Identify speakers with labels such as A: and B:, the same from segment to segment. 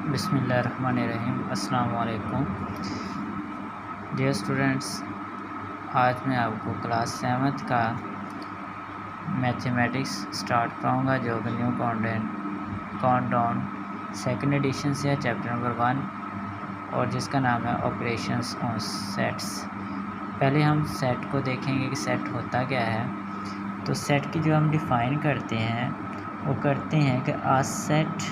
A: बिस्मिल्लाहिर्रहमानिर्रहीम। अस्सलाम वालेकुम डियर स्टूडेंट्स, आज मैं आपको क्लास 7th का मैथमेटिक्स स्टार्ट कराऊंगा जो कि न्यू काउंटडाउन सेकंड एडिशन से है, चैप्टर नंबर 1 और जिसका नाम है ऑपरेशंस ऑन सेट्स। पहले हम सेट को देखेंगे कि सेट होता क्या है। तो सेट की जो हम डिफ़ाइन करते हैं वो करते हैं कि a set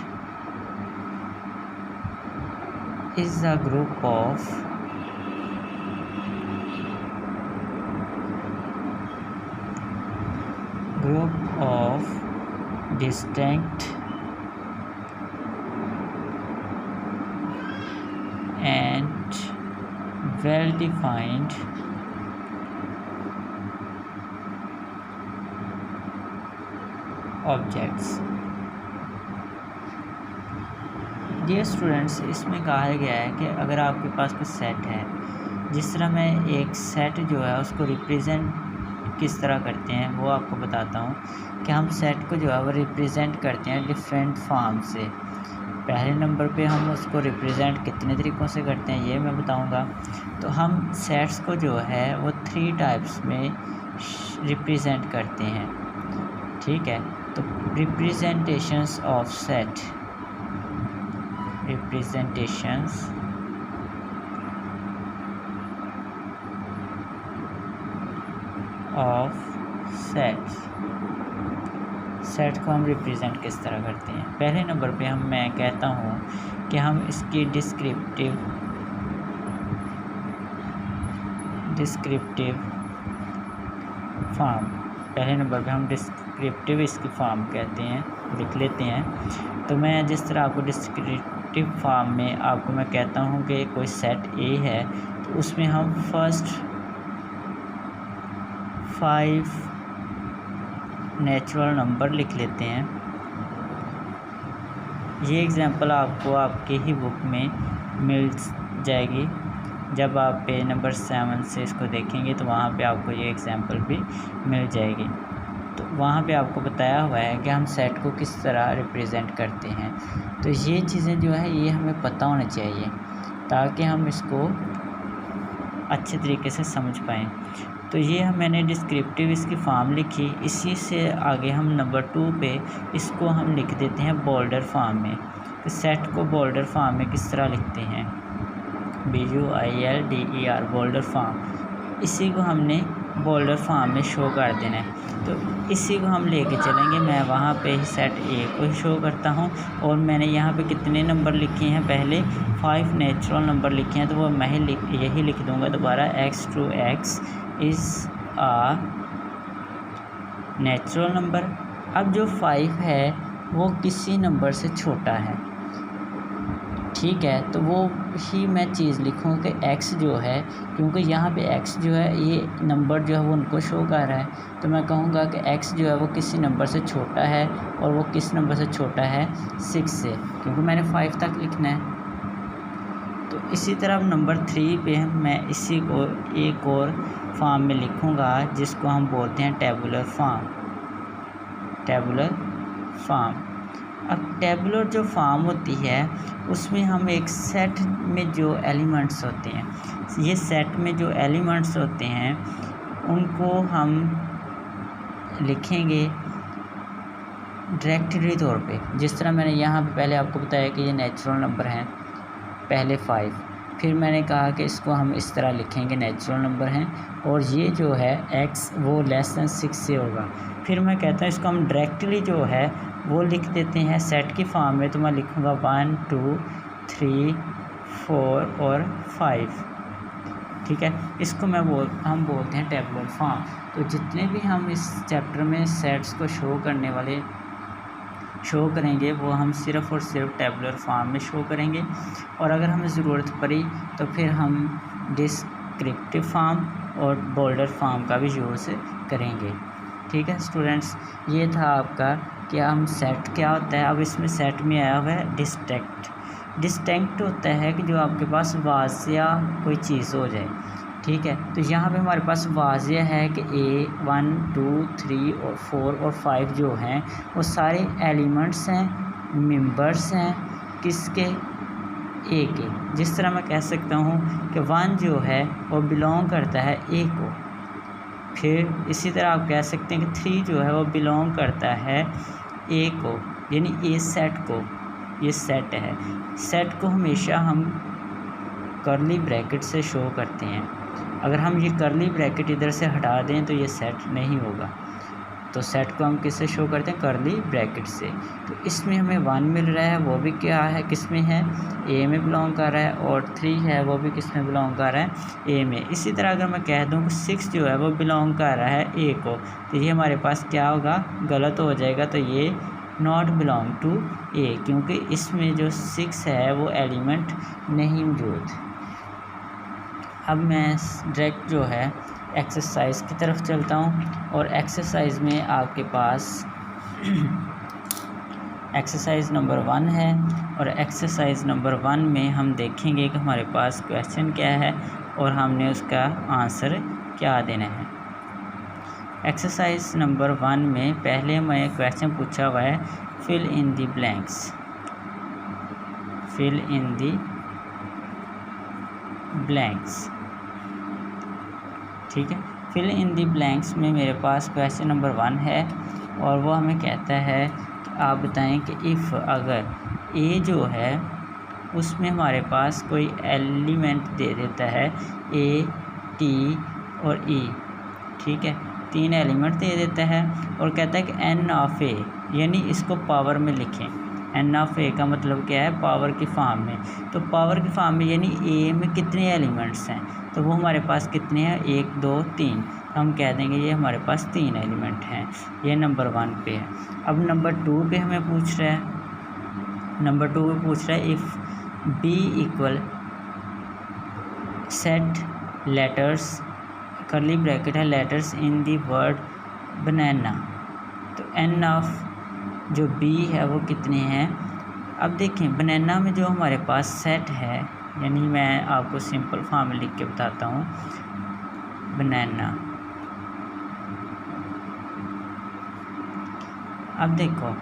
A: is a group of distinct and well-defined objects। Dear students, इसमें कहा गया है कि अगर आपके पास कोई सेट है, जिस तरह मैं एक सेट जो है उसको रिप्रेजेंट किस तरह करते हैं वो आपको बताता हूँ कि हम सेट को जो है वो रिप्रेजेंट करते हैं डिफरेंट फॉर्म से। पहले नंबर पे हम उसको रिप्रेजेंट कितने तरीक़ों से करते हैं ये मैं बताऊँगा। तो हम सेट्स को जो है वो 3 टाइप्स में रिप्रेजेंट करते हैं, ठीक है। तो representations of set, representations of sets। Set को हम रिप्रेजेंट किस तरह करते हैं। पहले नंबर पे मैं कहता हूँ कि हम इसकी डिस्क्रिप्टिव फॉर्म, पहले नंबर पे हम डिस्क्रिप्टिव इसकी फॉर्म कहते हैं, लिख लेते हैं। तो मैं जिस तरह आपको डिस्क्रिप्टिव फॉर्म में आपको मैं कहता हूँ कि कोई सेट ए है तो उसमें हम फर्स्ट 5 नेचुरल नंबर लिख लेते हैं। ये एग्जांपल आपको आपके ही बुक में मिल जाएगी। जब आप पेज नंबर 7 से इसको देखेंगे तो वहाँ पे आपको ये एग्जांपल भी मिल जाएगी। तो वहाँ पे आपको बताया हुआ है कि हम सेट को किस तरह रिप्रेजेंट करते हैं। तो ये चीज़ें जो है ये हमें पता होना चाहिए ताकि हम इसको अच्छे तरीके से समझ पाएँ। तो ये मैंने डिस्क्रिप्टिव इसकी फॉर्म लिखी। इसी से आगे हम नंबर 2 पे इसको हम लिख देते हैं बोल्डर फॉर्म में। तो सेट को बोल्डर फॉर्म में किस तरह लिखते हैं, BUILDER, बोल्डर फॉर्म। इसी को हमने बोल्डर फॉर्म में शो कर देना है। तो इसी को हम लेके चलेंगे। मैं वहाँ पे ही सेट ए को शो करता हूँ और मैंने यहाँ पे कितने नंबर लिखे हैं, पहले 5 नेचुरल नंबर लिखे हैं तो वो मैं यही लिख दूँगा दोबारा। x is a natural number. अब जो 5 है वो किसी नंबर से छोटा है, ठीक है। तो वो ही मैं चीज़ लिखूँ कि x जो है, क्योंकि यहाँ पे x जो है ये नंबर जो है वो उनको शो कर रहा है, तो मैं कहूँगा कि x जो है वो किसी नंबर से छोटा है। और वो किस नंबर से छोटा है, 6 से, क्योंकि मैंने 5 तक लिखना है। तो इसी तरह नंबर 3 पे मैं इसी को एक और फॉर्म में लिखूँगा जिसको हम बोलते हैं टेबुलर फॉर्म। अब टेबुलर जो फॉर्म होती है उसमें हम एक सेट में जो एलिमेंट्स होते हैं, ये सेट में जो एलिमेंट्स होते हैं उनको हम लिखेंगे डायरेक्टली तौर पे। जिस तरह मैंने यहाँ पे पहले आपको बताया कि ये नेचुरल नंबर हैं, पहले 5, फिर मैंने कहा कि इसको हम इस तरह लिखेंगे, नेचुरल नंबर हैं और ये जो है x वो लेस दैन 6 से होगा। फिर मैं कहता हूँ इसको हम डायरेक्टली जो है वो लिख देते हैं सेट की फॉर्म में। तो मैं लिखूँगा 1 2 3 4 और 5, ठीक है। इसको हम बोलते हैं टेबुलर फॉर्म। तो जितने भी हम इस चैप्टर में सेट्स को शो करेंगे वो हम सिर्फ़ और सिर्फ टेबुलर फॉर्म में शो करेंगे। और अगर हमें ज़रूरत पड़ी तो फिर हम डिस्क्रिप्टिव फॉर्म और बोल्डर फॉर्म का भी यूज़ करेंगे, ठीक है स्टूडेंट्स। ये था आपका कि हम सेट क्या होता है। अब इसमें सेट में आया हुआ है डिस्टिंक्ट होता है कि जो आपके पास वाज़िया कोई चीज़ हो जाए, ठीक है। तो यहाँ पे हमारे पास वाज़िया है कि A 1 2 3 और 4 और 5 जो हैं वो सारे एलिमेंट्स हैं, मेंबर्स हैं किसके, ए के। जिस तरह मैं कह सकता हूँ कि 1 जो है वो बिलोंग करता है ए को। फिर इसी तरह आप कह सकते हैं कि 3 जो है वो बिलोंग करता है ए को, यानी ए सेट को। ये सेट है। सेट को हमेशा हम कर्ली ब्रैकेट से शो करते हैं। अगर हम ये कर्ली ब्रैकेट इधर से हटा दें तो ये सेट नहीं होगा। तो सेट को हम किससे शो करते हैं? कर्ली ब्रैकेट से। तो इसमें हमें 1 मिल रहा है, वो भी क्या है, किस में है? ए में बिलोंग कर रहा है। और 3 है, वो भी किस में बिलोंग कर रहा है? ए में। इसी तरह अगर मैं कह दूं कि 6 जो है वो बिलोंग कर रहा है ए को, तो ये हमारे पास क्या होगा? गलत हो जाएगा। तो ये नॉट बिलोंग टू ए, क्योंकि इसमें जो 6 है वो एलिमेंट नहीं मौजूद। अब मैं डायरेक्ट जो है एक्सरसाइज की तरफ चलता हूँ। और एक्सरसाइज में आपके पास एक्सरसाइज नंबर 1 है। और एक्सरसाइज नंबर 1 में हम देखेंगे कि हमारे पास क्वेश्चन क्या है और हमने उसका आंसर क्या देना है। एक्सरसाइज नंबर 1 में पहले मैं क्वेश्चन पूछा हुआ है, fill in the blanks. Fill in the blanks, ठीक है। फिल इन दी ब्लैंक्स में मेरे पास क्वेश्चन नंबर 1 है और वो हमें कहता है कि आप बताएं कि इफ़ अगर ए जो है उसमें हमारे पास कोई एलिमेंट दे देता है ए, टी और ई, ठीक है, 3 एलिमेंट दे देता है और कहता है कि एन ऑफ ए, यानी इसको पावर में लिखें। एन ऑफ ए का मतलब क्या है? पावर की फॉर्म में। तो पावर की फॉर्म में यानी ए में कितने एलिमेंट्स हैं? तो वो हमारे पास कितने हैं? 1 2 3। हम कह देंगे ये हमारे पास 3 एलिमेंट हैं। ये नंबर 1 पे है। अब नंबर 2 पे हमें पूछ रहा है, नंबर 2 पे पूछ रहा है if B equal set letters, curly bracket है, letters in the word banana. तो एन ऑफ जो बी है वो कितने हैं? अब देखें बनाना में जो हमारे पास सेट है, यानी मैं आपको सिंपल फॉर्म में लिख के बताता हूँ। बनाना, अब देखो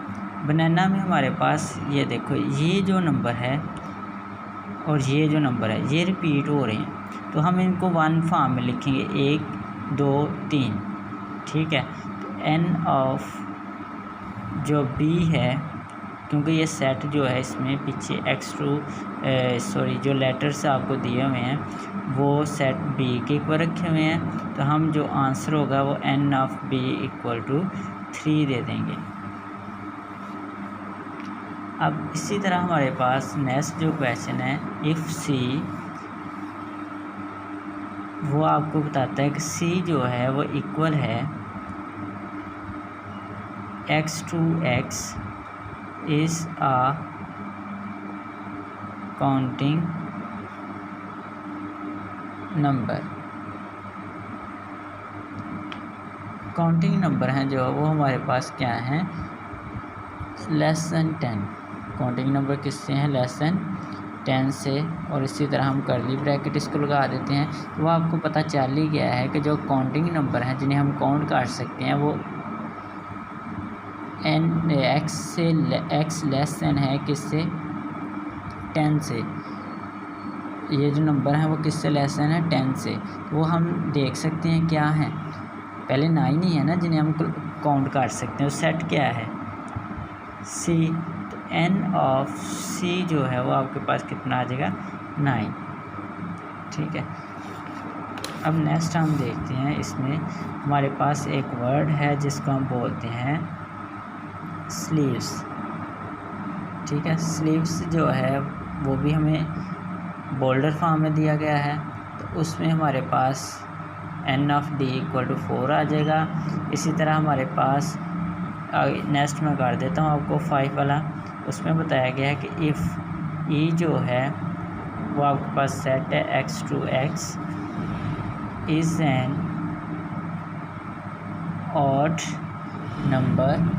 A: बनाना में हमारे पास ये देखो ये जो नंबर है और ये जो नंबर है ये रिपीट हो रहे हैं, तो हम इनको 1 फॉर्म में लिखेंगे, 1 2 3, ठीक है। तो एन ऑफ जो बी है, क्योंकि ये सेट जो है इसमें पीछे जो लेटर्स आपको दिए हुए हैं वो सेट बी के ऊपर रखे हुए हैं, तो हम जो आंसर होगा वो N of B equal to 3 दे देंगे। अब इसी तरह हमारे पास नेक्स्ट जो क्वेश्चन है इफ़ सी, वो आपको बताता है कि सी जो है वो इक्वल है x to x is a counting number। Counting number हैं जो वो हमारे पास क्या हैं? Less than 10। काउंटिंग नंबर किससे हैं? लेस दैन 10 से। और इसी तरह हम कर्ली ब्रैकेट इसको लगा देते हैं। तो वो आपको पता चल ही गया है कि जो काउंटिंग नंबर हैं जिन्हें हम काउंट कर सकते हैं वो एन एक्स लेस दैन है किससे? 10 से। ये जो नंबर है वो किससे लेस दैन है? 10 से। वो हम देख सकते हैं क्या है, पहले 9 ही है ना जिन्हें हम काउंट कर सकते हैं। वो सेट क्या है? सी। तो एन ऑफ सी जो है वो आपके पास कितना आ जाएगा? 9, ठीक है। अब नेक्स्ट हम देखते हैं, इसमें हमारे पास एक वर्ड है जिसको हम बोलते हैं स्लीव्स, ठीक है। स्लीव्स जो है वो भी हमें बोल्डर फॉर्म में दिया गया है, तो उसमें हमारे पास N of D equal to 4 आ जाएगा। इसी तरह हमारे पास नेक्स्ट में कर देता हूँ आपको 5 वाला, उसमें बताया गया है कि इफ़ ई जो है वो आपके पास सेट है x to x is an odd number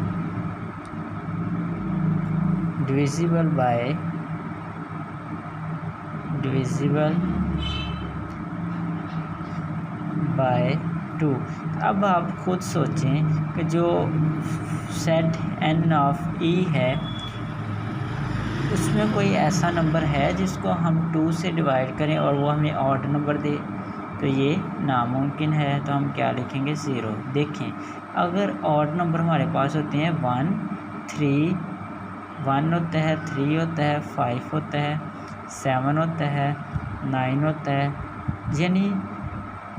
A: divisible by 2। अब आप खुद सोचें कि जो सेट n ऑफ e है उसमें कोई ऐसा नंबर है जिसको हम 2 से डिवाइड करें और वो हमें ऑड नंबर दे, तो ये नामुमकिन है। तो हम क्या लिखेंगे 0। देखें अगर ऑड नंबर हमारे पास होते हैं 1 3 1 होता है, 3 होता है, 5 होता है, 7 होता है, 9 होता है, यानी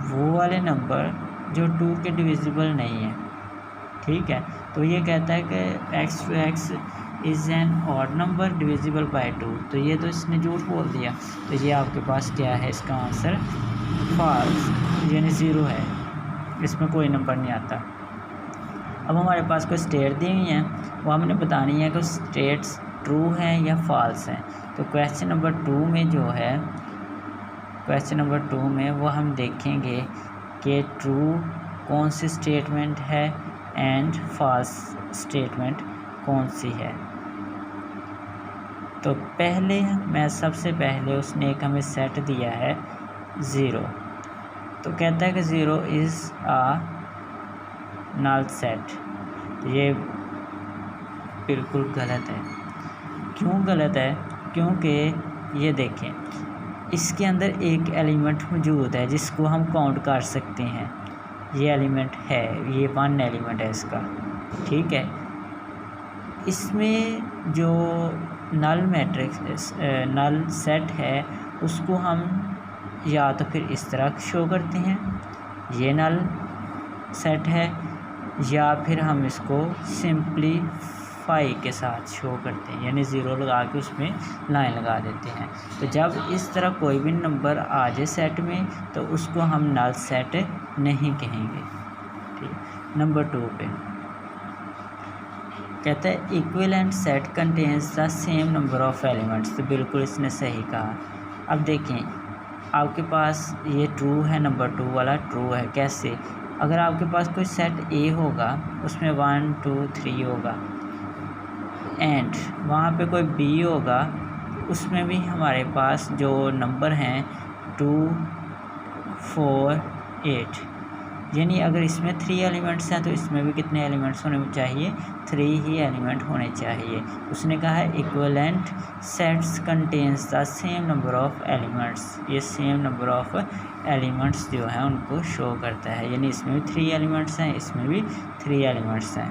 A: वो वाले नंबर जो 2 के डिविजिबल नहीं है। ठीक है, तो ये कहता है कि x is an odd number divisible by 2, तो ये तो इसने झूठ बोल दिया। तो ये आपके पास क्या है, इसका आंसर फॉल्स यानी 0 है, इसमें कोई नंबर नहीं आता। अब हमारे पास कोई स्टेट दी हुई है, वो हमने बतानी है कि स्टेट्स ट्रू हैं या फॉल्स हैं। तो क्वेश्चन नंबर 2 में जो है, क्वेश्चन नंबर 2 में वो हम देखेंगे कि ट्रू कौन सी स्टेटमेंट है एंड फॉल्स स्टेटमेंट कौन सी है। तो पहले सबसे पहले उसने एक हमें सेट दिया है 0, तो कहता है कि 0 इज़ आ नल सेट। ये बिल्कुल गलत है। क्यों गलत है? क्योंकि ये देखें इसके अंदर एक एलिमेंट मौजूद है जिसको हम काउंट कर सकते हैं। ये एलिमेंट है, ये 1 एलिमेंट है इसका। ठीक है, इसमें जो नल मैट्रिक्स नल सेट है उसको हम या तो फिर इस तरह शो करते हैं, ये नल सेट है, या फिर हम इसको सिंपलीफाई के साथ शो करते हैं, यानी 0 लगा के उसमें लाइन लगा देते हैं। तो जब इस तरह कोई भी नंबर आ जाए सेट में तो उसको हम नल सेट नहीं कहेंगे। ठीक, नंबर 2 पे कहता है equivalent set contains the same number of elements. तो बिल्कुल इसने सही कहा। अब देखें आपके पास ये ट्रू है, नंबर 2 वाला ट्रू है। कैसे? अगर आपके पास कोई सेट ए होगा उसमें 1 2 3 होगा, एंड वहाँ पे कोई बी होगा उसमें भी हमारे पास जो नंबर हैं 2 4 8, यानी अगर इसमें 3 एलिमेंट्स हैं तो इसमें भी कितने एलिमेंट्स होने चाहिए? 3 ही एलिमेंट होने चाहिए। उसने कहा है equivalent sets contains the same number of elements. ये सेम नंबर ऑफ एलिमेंट्स जो हैं उनको शो करता है, यानी इसमें भी 3 एलिमेंट्स हैं, इसमें भी 3 एलिमेंट्स हैं।